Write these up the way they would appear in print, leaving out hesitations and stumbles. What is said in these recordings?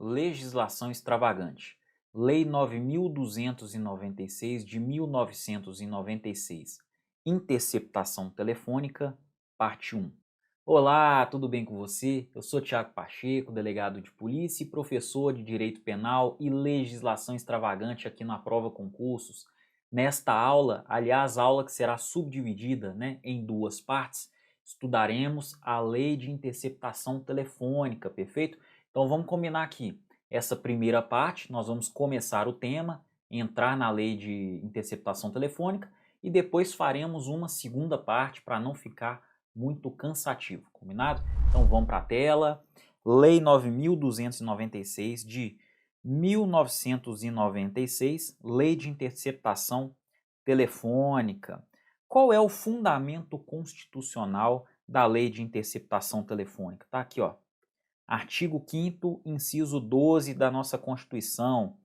legislação extravagante. Lei 9.296 de 1996. Interceptação telefônica, parte 1. Olá, tudo bem com você? Eu sou Tiago Pacheco, delegado de polícia e professor de Direito Penal e Legislação Extravagante aqui na Prova Concursos. Nesta aula, aliás, aula que será subdividida, em duas partes, estudaremos a Lei de Interceptação Telefônica, perfeito? Então vamos combinar aqui. Essa primeira parte, nós vamos começar o tema, entrar na Lei de Interceptação Telefônica e depois faremos uma segunda parte para não ficar muito cansativo, combinado? Então vamos para a tela. Lei 9.296 de 1996, Lei de Interceptação Telefônica. Qual é o fundamento constitucional da Lei de Interceptação Telefônica? Tá aqui, ó. Artigo 5º, inciso 12 da nossa Constituição.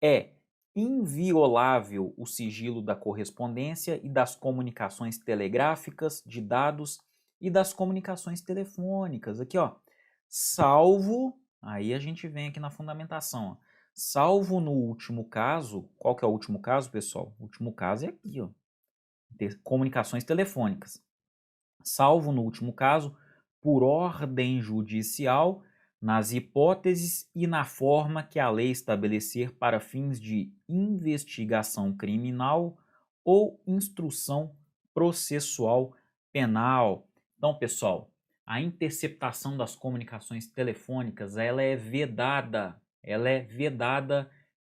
É inviolável o sigilo da correspondência e das comunicações telegráficas, de dados e das comunicações telefônicas. Aqui, ó. Salvo, aí a gente vem aqui na fundamentação, ó. Salvo no último caso, qual que é o último caso, pessoal? O último caso é aqui, ó. Comunicações telefônicas. Salvo no último caso, por ordem judicial, nas hipóteses e na forma que a lei estabelecer para fins de investigação criminal ou instrução processual penal. Então, pessoal, a interceptação das comunicações telefônicas, ela é vedada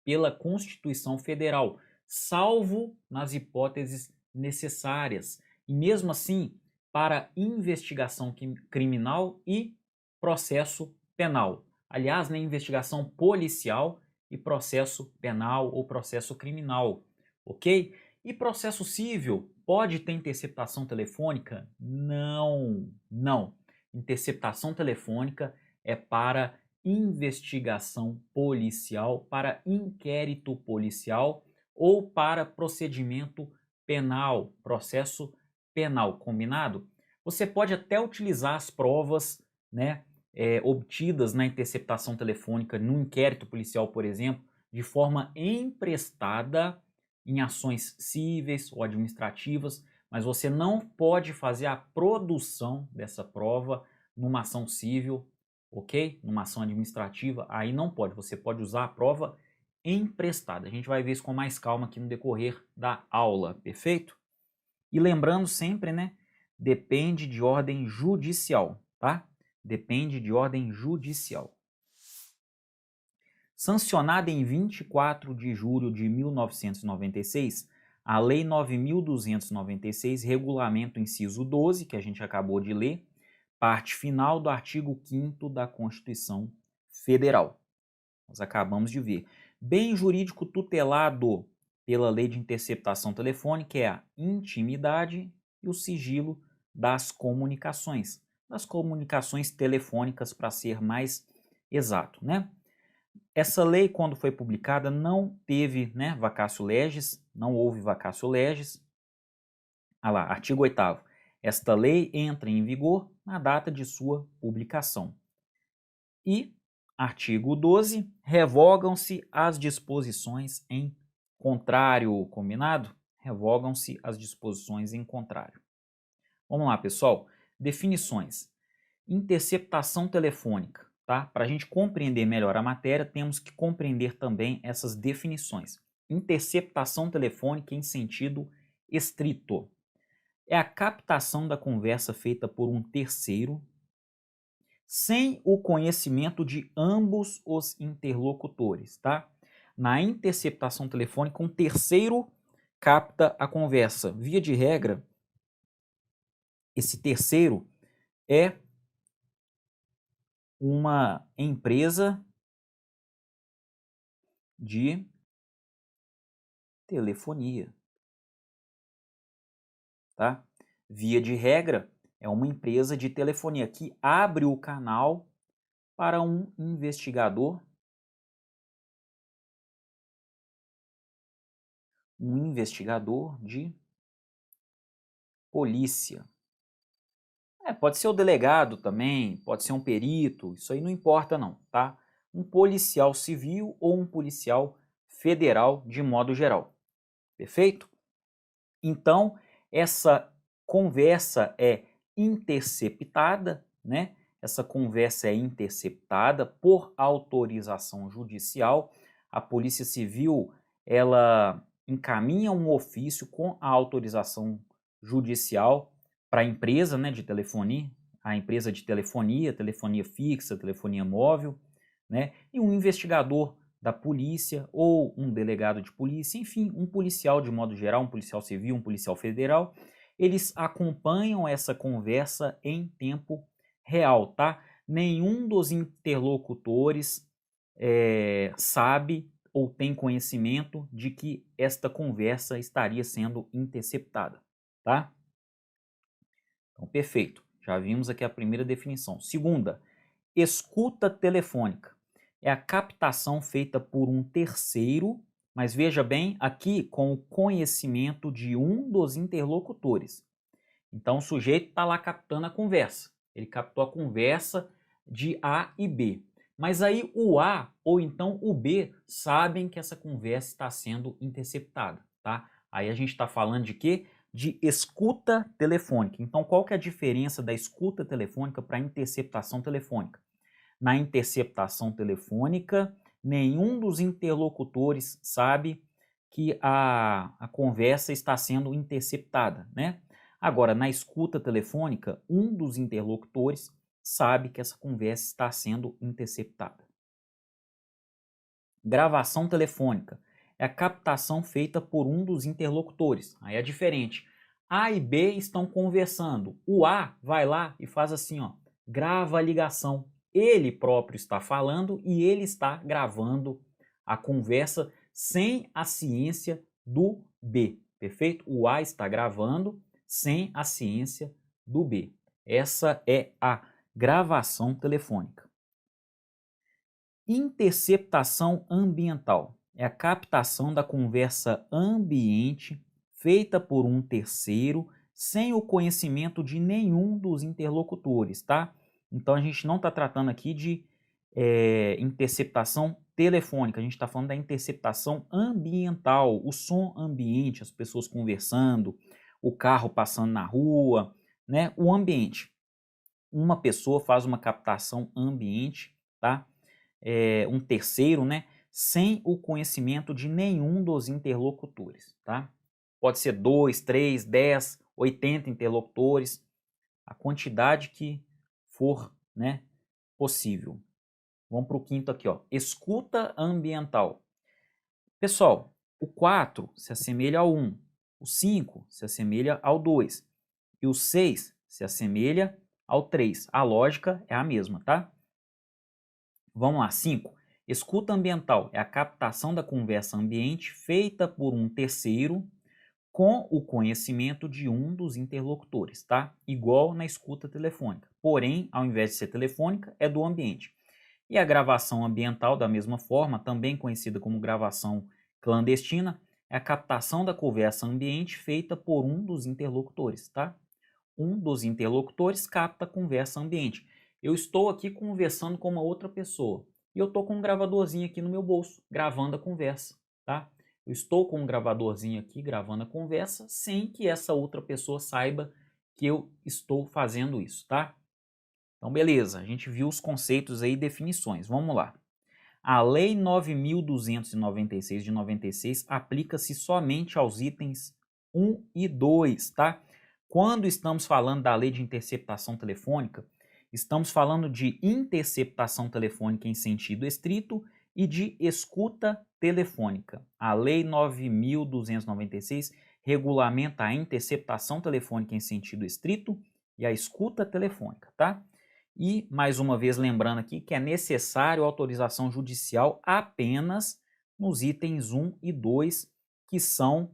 pela Constituição Federal, salvo nas hipóteses necessárias. E mesmo assim, para investigação criminal e processo penal. Aliás, na investigação policial e processo penal ou processo criminal, ok? E processo civil, pode ter interceptação telefônica? Não, não. Interceptação telefônica é para investigação policial, para inquérito policial ou para procedimento penal, processo penal, combinado? Você pode até utilizar as provas, obtidas na interceptação telefônica, no inquérito policial, por exemplo, de forma emprestada em ações cíveis ou administrativas, mas você não pode fazer a produção dessa prova numa ação civil, ok? Numa ação administrativa, aí não pode. Você pode usar a prova emprestada. A gente vai ver isso com mais calma aqui no decorrer da aula, perfeito? E lembrando sempre, depende de ordem judicial, tá? Depende de ordem judicial. Sancionada em 24 de julho de 1996, a Lei 9.296 regulamenta o inciso 12, que a gente acabou de ler, parte final do artigo 5º da Constituição Federal. Nós acabamos de ver. Bem jurídico tutelado pela Lei de Interceptação Telefônica é a intimidade e o sigilo das comunicações telefônicas, para ser mais exato, Essa lei, quando foi publicada, não teve, vacatio legis, não houve vacatio legis. Ah lá, artigo 8º. Esta lei entra em vigor na data de sua publicação. E artigo 12, revogam-se as disposições em contrário, combinado? Revogam-se as disposições em contrário. Vamos lá, pessoal. Definições. Interceptação telefônica, tá? Para a gente compreender melhor a matéria, temos que compreender também essas definições. Interceptação telefônica em sentido estrito é a captação da conversa feita por um terceiro sem o conhecimento de ambos os interlocutores, tá? Na interceptação telefônica, um terceiro capta a conversa. Via de regra, esse terceiro é uma empresa de telefonia, tá? Via de regra, é uma empresa de telefonia que abre o canal para um investigador de polícia. Pode ser o delegado também, pode ser um perito, isso aí não importa não, tá? um policial civil ou um policial federal de modo geral. Perfeito? Então, essa conversa é interceptada, né? Essa conversa é interceptada por autorização judicial. A Polícia Civil, ela encaminha um ofício com a autorização judicial para a empresa, né, de telefonia, a empresa de telefonia, telefonia fixa, telefonia móvel, né? E um investigador da polícia ou um delegado de polícia, enfim, um policial de modo geral, um policial civil, um policial federal, eles acompanham essa conversa em tempo real, tá? Nenhum dos interlocutores sabe ou tem conhecimento de que esta conversa estaria sendo interceptada, tá? Então, perfeito. Já vimos aqui a primeira definição. Segunda, escuta telefônica. É a captação feita por um terceiro, mas veja bem, aqui com o conhecimento de um dos interlocutores. Então o sujeito está lá captando a conversa. Ele captou a conversa de A e B. Mas aí o A ou então o B sabem que essa conversa está sendo interceptada, tá? Aí a gente está falando de quê? De escuta telefônica. Então qual que é a diferença da escuta telefônica para a interceptação telefônica? Na interceptação telefônica, nenhum dos interlocutores sabe que a conversa está sendo interceptada, né? Agora, na escuta telefônica, um dos interlocutores sabe que essa conversa está sendo interceptada. Gravação telefônica é a captação feita por um dos interlocutores. Aí é diferente. A e B estão conversando. O A vai lá e faz assim, ó, grava a ligação. Ele próprio está falando e ele está gravando a conversa sem a ciência do B, perfeito? O A está gravando sem a ciência do B. Essa é a gravação telefônica. Interceptação ambiental é a captação da conversa ambiente feita por um terceiro sem o conhecimento de nenhum dos interlocutores, tá? Então a gente não está tratando aqui de interceptação telefônica, a gente está falando da interceptação ambiental, o som ambiente, as pessoas conversando, o carro passando na rua, né? O ambiente. Uma pessoa faz uma captação ambiente, tá? Um terceiro, né? Sem o conhecimento de nenhum dos interlocutores, tá? Pode ser 2, 3, 10, 80 interlocutores, a quantidade que for, né, possível. Vamos para o quinto aqui, ó. Escuta ambiental. Pessoal, o 4 se assemelha ao 1, o 5 se assemelha ao 2 e o 6 se assemelha ao 3. A lógica é a mesma, tá? Vamos lá, 5. Escuta ambiental é a captação da conversa ambiente feita por um terceiro com o conhecimento de um dos interlocutores, tá? Igual na escuta telefônica. Porém, ao invés de ser telefônica, é do ambiente. E a gravação ambiental, da mesma forma, também conhecida como gravação clandestina, é a captação da conversa ambiente feita por um dos interlocutores, tá? Um dos interlocutores capta a conversa ambiente. Eu estou aqui conversando com uma outra pessoa e eu estou com um gravadorzinho aqui no meu bolso, gravando a conversa, tá? Eu estou com um gravadorzinho aqui gravando a conversa sem que essa outra pessoa saiba que eu estou fazendo isso, tá? Então, beleza, a gente viu os conceitos aí e definições. Vamos lá. A Lei 9.296 de 96 aplica-se somente aos itens 1 e 2, tá? Quando estamos falando da Lei de Interceptação Telefônica, estamos falando de interceptação telefônica em sentido estrito e de escuta telefônica. A Lei 9.296 regulamenta a interceptação telefônica em sentido estrito e a escuta telefônica, tá? E, mais uma vez, lembrando aqui que é necessário autorização judicial apenas nos itens 1 e 2, que são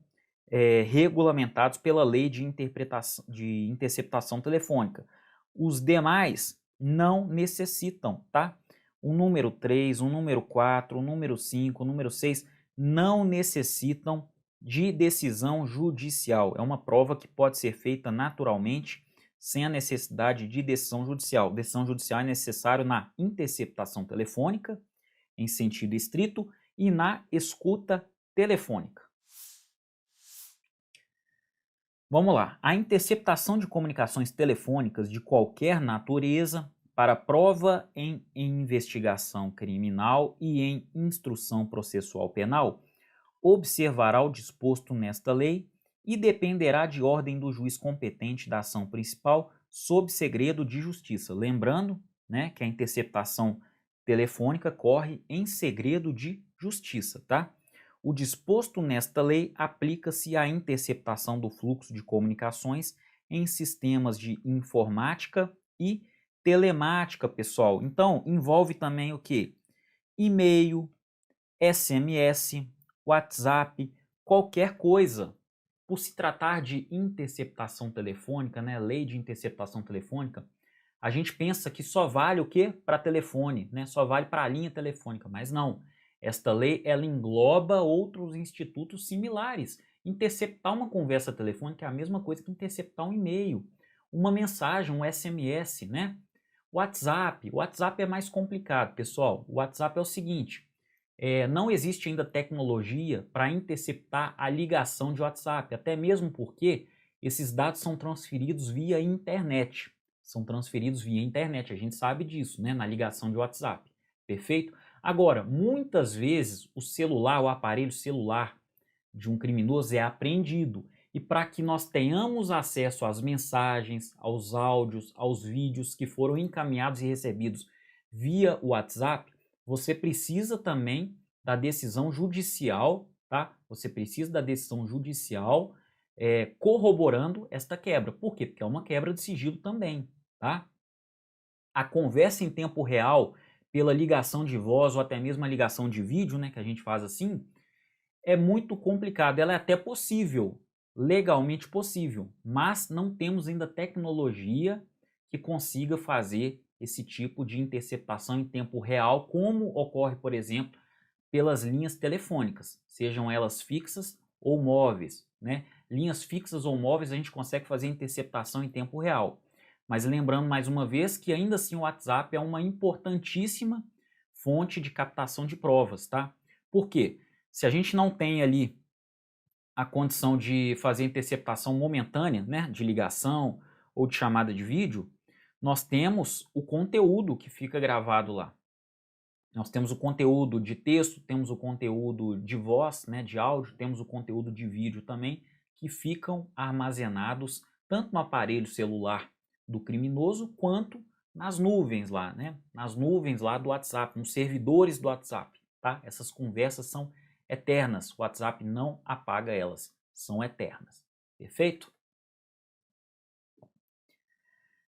regulamentados pela Lei de Interceptação Telefônica. Os demais não necessitam, tá? O número 3, o número 4, o número 5, o número 6 não necessitam de decisão judicial. É uma prova que pode ser feita naturalmente sem a necessidade de decisão judicial. Decisão judicial é necessário na interceptação telefônica em sentido estrito e na escuta telefônica. Vamos lá. A interceptação de comunicações telefônicas de qualquer natureza para prova em investigação criminal e em instrução processual penal observará o disposto nesta lei e dependerá de ordem do juiz competente da ação principal sob segredo de justiça. Lembrando, né, que a interceptação telefônica corre em segredo de justiça, tá? O disposto nesta lei aplica-se à interceptação do fluxo de comunicações em sistemas de informática e telemática, pessoal. Então, envolve também o quê? E-mail, SMS, WhatsApp, qualquer coisa. Por se tratar de interceptação telefônica, né, lei de interceptação telefônica, a gente pensa que só vale o quê? Para telefone, né? Só vale para a linha telefônica, mas não. Esta lei ela engloba outros institutos similares. Interceptar uma conversa telefônica é a mesma coisa que interceptar um e-mail, uma mensagem, um SMS, né? WhatsApp. O WhatsApp é mais complicado, pessoal. O WhatsApp é o seguinte: não existe ainda tecnologia para interceptar a ligação de WhatsApp, até mesmo porque esses dados são transferidos via internet. São transferidos via internet, a gente sabe disso, né? Na ligação de WhatsApp. Perfeito? Agora, muitas vezes o celular, o aparelho celular de um criminoso é apreendido. E para que nós tenhamos acesso às mensagens, aos áudios, aos vídeos que foram encaminhados e recebidos via WhatsApp, você precisa também da decisão judicial, tá? Você precisa da decisão judicial corroborando esta quebra. Por quê? Porque é uma quebra de sigilo também, tá? A conversa em tempo real, pela ligação de voz ou até mesmo a ligação de vídeo, né, que a gente faz assim, é muito complicado. Ela é até possível, legalmente possível, mas não temos ainda tecnologia que consiga fazer esse tipo de interceptação em tempo real, como ocorre, por exemplo, pelas linhas telefônicas, sejam elas fixas ou móveis, né? Linhas fixas ou móveis a gente consegue fazer interceptação em tempo real. Mas lembrando mais uma vez que ainda assim o WhatsApp é uma importantíssima fonte de captação de provas, tá? Por quê? Se a gente não tem ali a condição de fazer interceptação momentânea, né, de ligação ou de chamada de vídeo, nós temos o conteúdo que fica gravado lá. Nós temos o conteúdo de texto, temos o conteúdo de voz, né, de áudio, temos o conteúdo de vídeo também, que ficam armazenados tanto no aparelho celular do criminoso quanto nas nuvens lá, né? Nas nuvens lá do WhatsApp, nos servidores do WhatsApp, tá? Essas conversas são eternas, o WhatsApp não apaga elas, são eternas. Perfeito?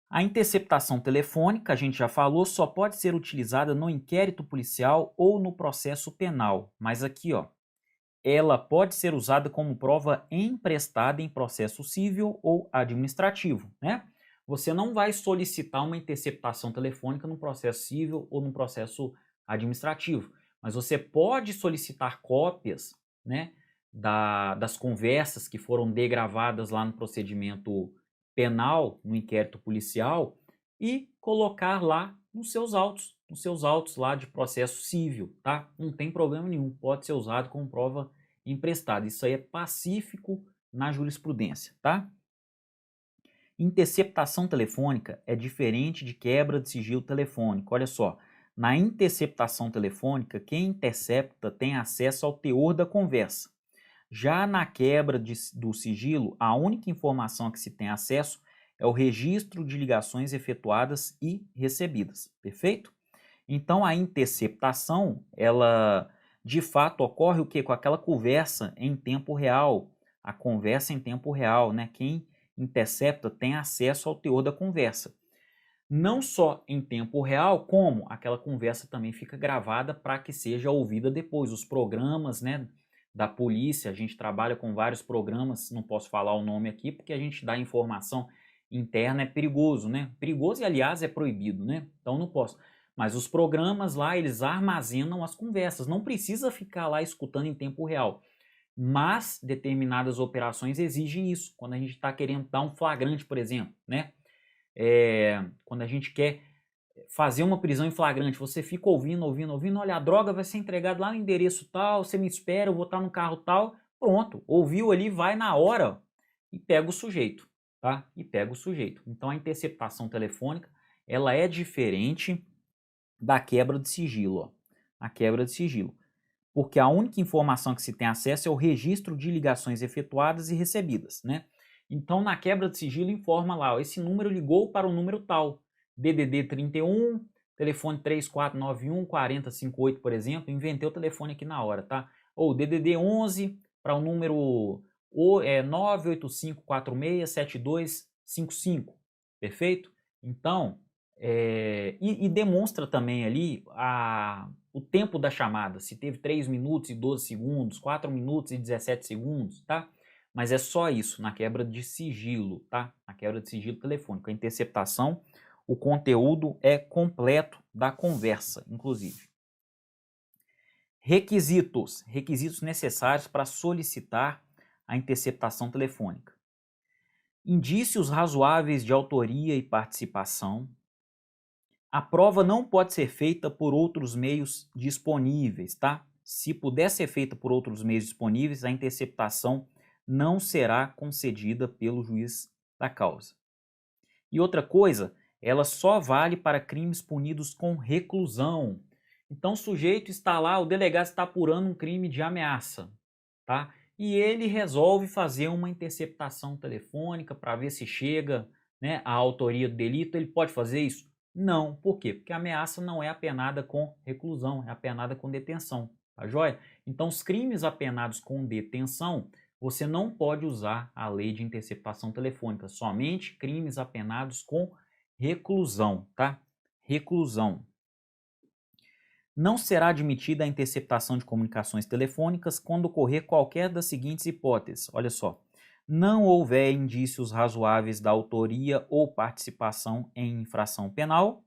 A interceptação telefônica, a gente já falou, só pode ser utilizada no inquérito policial ou no processo penal. Mas aqui, ó, ela pode ser usada como prova emprestada em processo civil ou administrativo, né? Você não vai solicitar uma interceptação telefônica no processo civil ou no processo administrativo, mas você pode solicitar cópias, né, das conversas que foram degravadas lá no procedimento penal, no inquérito policial, e colocar lá nos seus autos lá de processo civil, tá? Não tem problema nenhum, pode ser usado como prova emprestada. Isso aí é pacífico na jurisprudência, tá? Interceptação telefônica é diferente de quebra de sigilo telefônico. Olha só, na interceptação telefônica, quem intercepta tem acesso ao teor da conversa. Já na quebra do sigilo, a única informação a que se tem acesso é o registro de ligações efetuadas e recebidas, perfeito? Então a interceptação, ela de fato ocorre o quê? Com aquela conversa em tempo real, a conversa em tempo real, né? Quem intercepta tem acesso ao teor da conversa. Não só em tempo real, como aquela conversa também fica gravada para que seja ouvida depois. Os programas, né, da polícia, a gente trabalha com vários programas, não posso falar o nome aqui, porque a gente dá informação interna, é perigoso, né? Perigoso e, aliás, é proibido, né? Então não posso. Mas os programas lá, eles armazenam as conversas, não precisa ficar lá escutando em tempo real. Mas determinadas operações exigem isso, quando a gente está querendo dar um flagrante, por exemplo, né? Quando a gente quer fazer uma prisão em flagrante, você fica ouvindo, olha, a droga vai ser entregada lá no endereço tal, você me espera, eu vou estar no carro tal, pronto, ouviu ali, vai na hora e pega o sujeito, tá? E pega o sujeito. Então a interceptação telefônica, ela é diferente da quebra de sigilo, ó. A quebra de sigilo. Porque a única informação que se tem acesso é o registro de ligações efetuadas e recebidas, né? Então, na quebra de sigilo, informa lá, ó, esse número ligou para o número tal, DDD 31, telefone 3491 4058, por exemplo, inventei o telefone aqui na hora, tá? Ou DDD 11 para o número 985467255, perfeito? Então, e demonstra também ali o tempo da chamada, se teve 3 minutos e 12 segundos, 4 minutos e 17 segundos, tá? Mas é só isso na quebra de sigilo, tá? Na quebra de sigilo telefônico. A interceptação, o conteúdo é completo da conversa, inclusive. Requisitos. Requisitos necessários para solicitar a interceptação telefônica. Indícios razoáveis de autoria e participação. A prova não pode ser feita por outros meios disponíveis, tá? Se puder ser feita por outros meios disponíveis, a interceptação não será concedida pelo juiz da causa. E outra coisa, ela só vale para crimes punidos com reclusão. Então o sujeito está lá, o delegado está apurando um crime de ameaça, tá? E ele resolve fazer uma interceptação telefônica para ver se chega, né, a autoria do delito. Ele pode fazer isso? Não. Por quê? Porque a ameaça não é apenada com reclusão, é apenada com detenção, tá joia? Então os crimes apenados com detenção, você não pode usar a lei de interceptação telefônica, somente crimes apenados com reclusão, tá? Reclusão. Não será admitida a interceptação de comunicações telefônicas quando ocorrer qualquer das seguintes hipóteses. Olha só. Não houver indícios razoáveis da autoria ou participação em infração penal,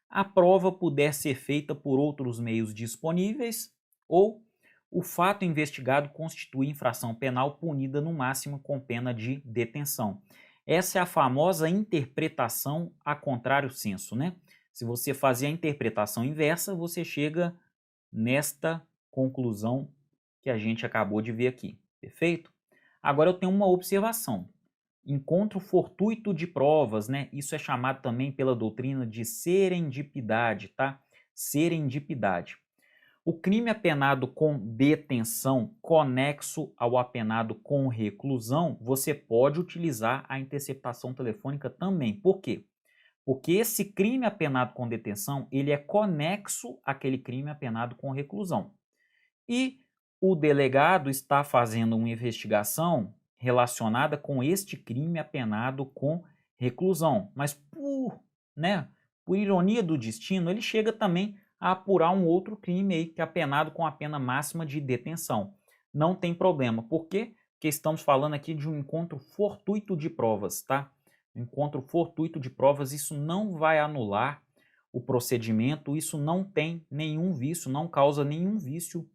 a prova puder ser feita por outros meios disponíveis ou o fato investigado constitui infração penal punida no máximo com pena de detenção. Essa é a famosa interpretação a contrário sensu, né? Se você fazer a interpretação inversa, você chega nesta conclusão que a gente acabou de ver aqui, perfeito? Agora eu tenho uma observação. Encontro fortuito de provas, né? Isso é chamado também pela doutrina de serendipidade, tá? Serendipidade. O crime apenado com detenção conexo ao apenado com reclusão, você pode utilizar a interceptação telefônica também. Por quê? Porque esse crime apenado com detenção, ele é conexo àquele crime apenado com reclusão. E o delegado está fazendo uma investigação relacionada com este crime apenado com reclusão. Mas por ironia do destino, ele chega também a apurar um outro crime aí, que é apenado com a pena máxima de detenção. Não tem problema. Por quê? Porque estamos falando aqui de um encontro fortuito de provas, tá? Encontro fortuito de provas, isso não vai anular o procedimento, isso não tem nenhum vício, não causa nenhum vício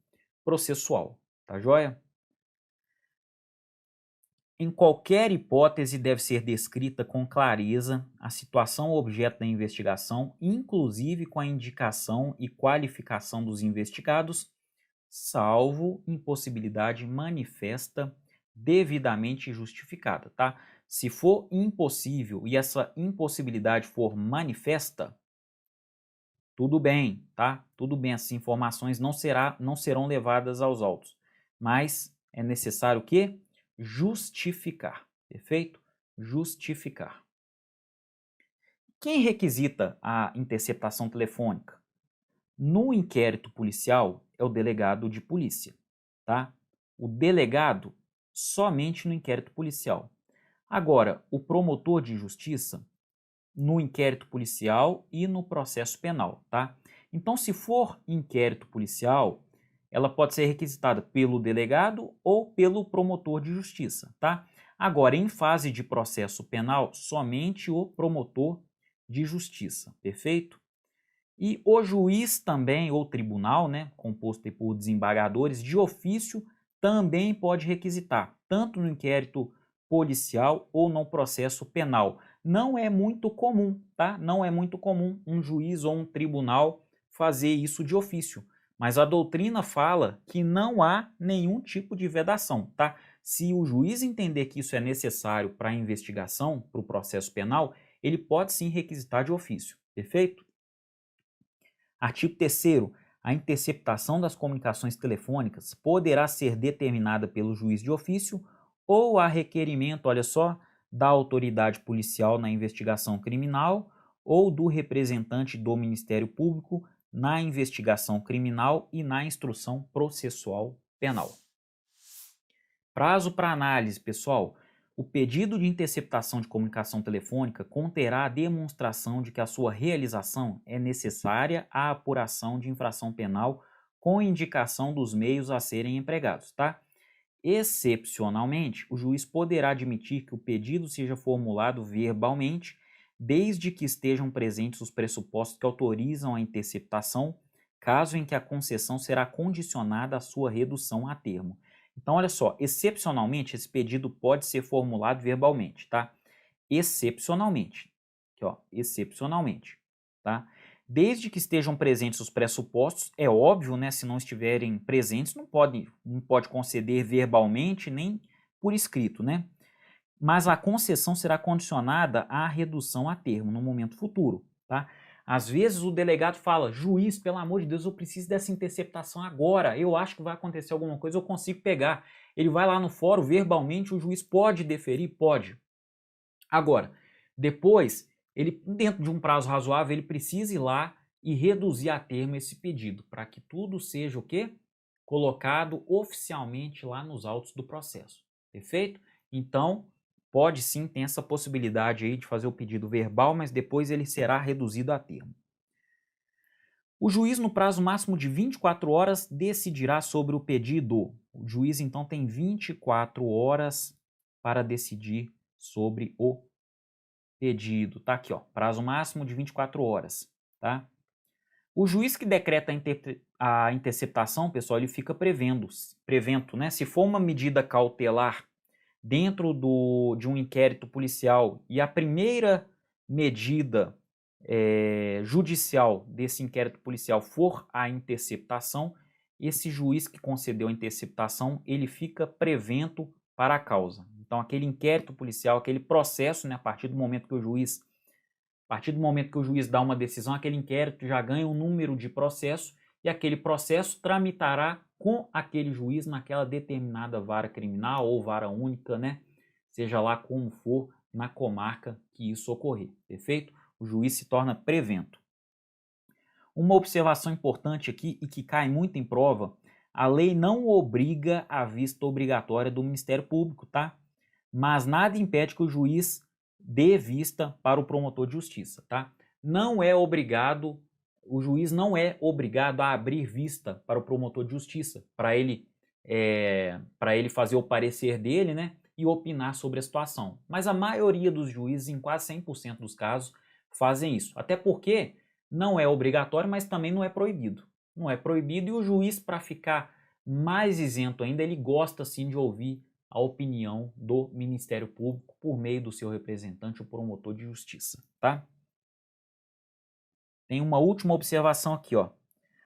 processual, tá joia? Em qualquer hipótese deve ser descrita com clareza a situação objeto da investigação, inclusive com a indicação e qualificação dos investigados, salvo impossibilidade manifesta devidamente justificada, tá? Se for impossível e essa impossibilidade for manifesta, tudo bem, tá? Tudo bem, essas informações não serão levadas aos autos, mas é necessário o quê? Justificar, perfeito? Justificar. Quem requisita a interceptação telefônica? No inquérito policial é o delegado de polícia, tá? O delegado somente no inquérito policial. Agora, o promotor de justiça no inquérito policial e no processo penal, tá? Então, se for inquérito policial, ela pode ser requisitada pelo delegado ou pelo promotor de justiça, tá? Agora, em fase de processo penal, somente o promotor de justiça, perfeito? E o juiz também, ou tribunal, né, composto por desembargadores, de ofício, também pode requisitar, tanto no inquérito policial ou no processo penal. não é muito comum, tá? Não é muito comum um juiz ou um tribunal fazer isso de ofício. Mas a doutrina fala que não há nenhum tipo de vedação, tá? Se o juiz entender que isso é necessário para a investigação, para o processo penal, ele pode sim requisitar de ofício, perfeito? Artigo 3º. A interceptação das comunicações telefônicas poderá ser determinada pelo juiz de ofício ou a requerimento, olha só, da autoridade policial na investigação criminal ou do representante do Ministério Público na investigação criminal e na instrução processual penal. Prazo para análise, pessoal. O pedido de interceptação de comunicação telefônica conterá a demonstração de que a sua realização é necessária à apuração de infração penal com indicação dos meios a serem empregados, tá? Excepcionalmente, o juiz poderá admitir que o pedido seja formulado verbalmente, desde que estejam presentes os pressupostos que autorizam a interceptação, caso em que a concessão será condicionada à sua redução a termo. Então, olha só, excepcionalmente, esse pedido pode ser formulado verbalmente, tá? Excepcionalmente. Aqui, ó, excepcionalmente, tá? Desde que estejam presentes os pressupostos, é óbvio, né? Se não estiverem presentes, não pode conceder verbalmente nem por escrito, né? Mas a concessão será condicionada à redução a termo no momento futuro, tá? Às vezes o delegado fala, juiz, pelo amor de Deus, eu preciso dessa interceptação agora, eu acho que vai acontecer alguma coisa, eu consigo pegar. Ele vai lá no fórum, verbalmente, o juiz pode deferir? Pode. Agora, depois, ele, dentro de um prazo razoável, ele precisa ir lá e reduzir a termo esse pedido, para que tudo seja o quê? Colocado oficialmente lá nos autos do processo, perfeito? Então, pode sim ter essa possibilidade aí de fazer o pedido verbal, mas depois ele será reduzido a termo. O juiz, no prazo máximo de 24 horas, decidirá sobre o pedido. O juiz, então, tem 24 horas para decidir sobre o pedido. Tá aqui, ó, prazo máximo de 24 horas, tá? O juiz que decreta a interceptação, pessoal, ele fica prevento, né? Se for uma medida cautelar dentro de um inquérito policial e a primeira medida judicial desse inquérito policial for a interceptação, esse juiz que concedeu a interceptação, ele fica prevento para a causa. Então, aquele inquérito policial, aquele processo, né, a partir do momento que o juiz dá uma decisão, aquele inquérito já ganha um número de processo e aquele processo tramitará com aquele juiz naquela determinada vara criminal ou vara única, né? Seja lá como for, na comarca que isso ocorrer, perfeito? O juiz se torna prevento. Uma observação importante aqui e que cai muito em prova, a lei não obriga a vista obrigatória do Ministério Público, tá? Mas nada impede que o juiz dê vista para o promotor de justiça, tá? O juiz não é obrigado a abrir vista para o promotor de justiça, para ele fazer o parecer dele, né, e opinar sobre a situação. Mas a maioria dos juízes, em quase 100% dos casos, fazem isso. Até porque não é obrigatório, mas também não é proibido. Não é proibido e o juiz, para ficar mais isento ainda, ele gosta sim de ouvir a opinião do Ministério Público por meio do seu representante, o promotor de justiça, tá? Tem uma última observação aqui, ó.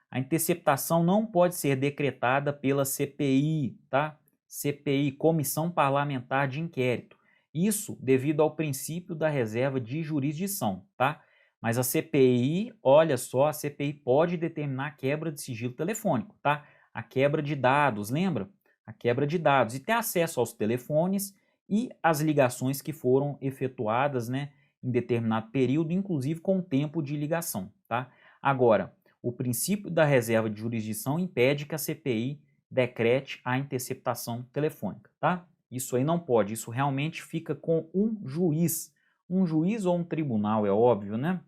A interceptação não pode ser decretada pela CPI, tá? CPI, Comissão Parlamentar de Inquérito. Isso devido ao princípio da reserva de jurisdição, tá? Mas a CPI, olha só, a CPI pode determinar a quebra de sigilo telefônico, tá? A quebra de dados, lembra? A quebra de dados e ter acesso aos telefones e às ligações que foram efetuadas, né, em determinado período, inclusive com o tempo de ligação, tá? Agora, o princípio da reserva de jurisdição impede que a CPI decrete a interceptação telefônica, tá? Isso aí não pode, isso realmente fica com um juiz ou um tribunal, é óbvio, né?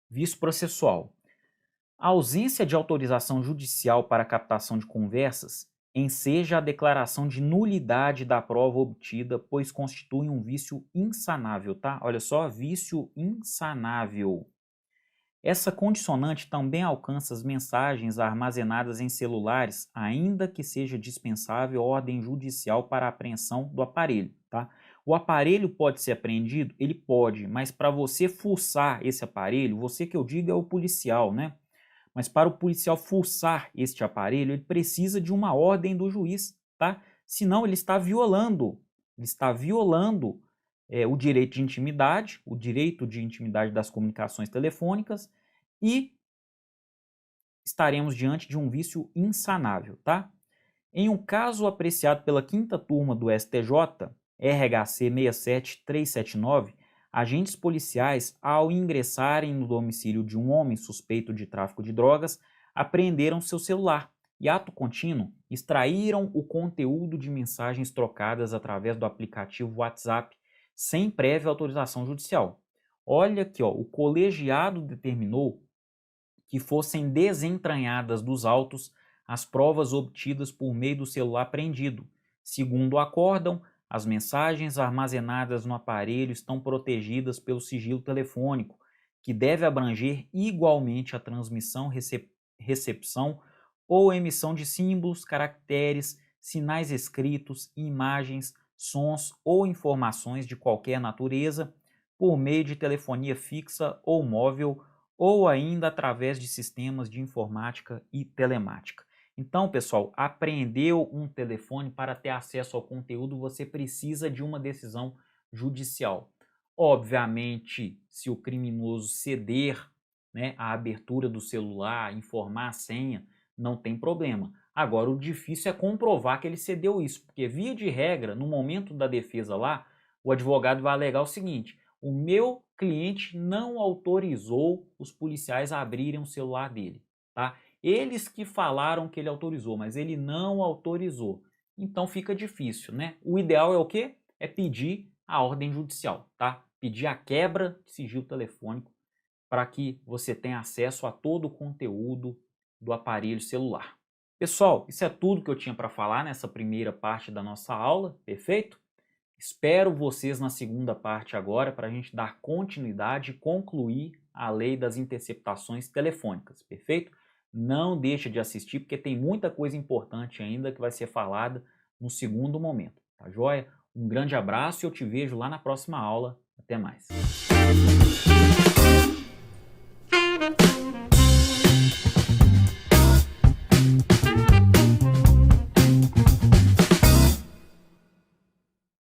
Vício processual. A ausência de autorização judicial para a captação de conversas enseja a declaração de nulidade da prova obtida, pois constitui um vício insanável, tá? Olha só, vício insanável. Essa condicionante também alcança as mensagens armazenadas em celulares, ainda que seja dispensável ordem judicial para a apreensão do aparelho, tá? O aparelho pode ser apreendido? Ele pode, mas para você fuçar esse aparelho, você que eu digo é o policial, né? Mas para o policial fuçar este aparelho, ele precisa de uma ordem do juiz, tá? Senão ele está violando o direito de intimidade das comunicações telefônicas e estaremos diante de um vício insanável, tá? Em um caso apreciado pela 5ª turma do STJ, RHC 67379, agentes policiais, ao ingressarem no domicílio de um homem suspeito de tráfico de drogas, apreenderam seu celular e, ato contínuo, extraíram o conteúdo de mensagens trocadas através do aplicativo WhatsApp sem prévia autorização judicial. Olha aqui, ó, o colegiado determinou que fossem desentranhadas dos autos as provas obtidas por meio do celular apreendido. Segundo o acórdão, as mensagens armazenadas no aparelho estão protegidas pelo sigilo telefônico, que deve abranger igualmente a transmissão, recepção ou emissão de símbolos, caracteres, sinais escritos, imagens, sons ou informações de qualquer natureza por meio de telefonia fixa ou móvel ou ainda através de sistemas de informática e telemática. Então, pessoal, apreendeu um telefone para ter acesso ao conteúdo, você precisa de uma decisão judicial. Obviamente, se o criminoso ceder, né, a abertura do celular, informar a senha, não tem problema. Agora, o difícil é comprovar que ele cedeu isso, porque via de regra, no momento da defesa lá, o advogado vai alegar o seguinte: o meu cliente não autorizou os policiais a abrirem o celular dele, tá? Eles que falaram que ele autorizou, mas ele não autorizou. Então fica difícil, né? O ideal é o quê? É pedir a ordem judicial, tá? Pedir a quebra de sigilo telefônico para que você tenha acesso a todo o conteúdo do aparelho celular. Pessoal, isso é tudo que eu tinha para falar nessa primeira parte da nossa aula, perfeito? Espero vocês na segunda parte agora para a gente dar continuidade e concluir a lei das interceptações telefônicas, perfeito? Não deixa de assistir porque tem muita coisa importante ainda que vai ser falada no segundo momento, tá joia? Um grande abraço e eu te vejo lá na próxima aula. Até mais.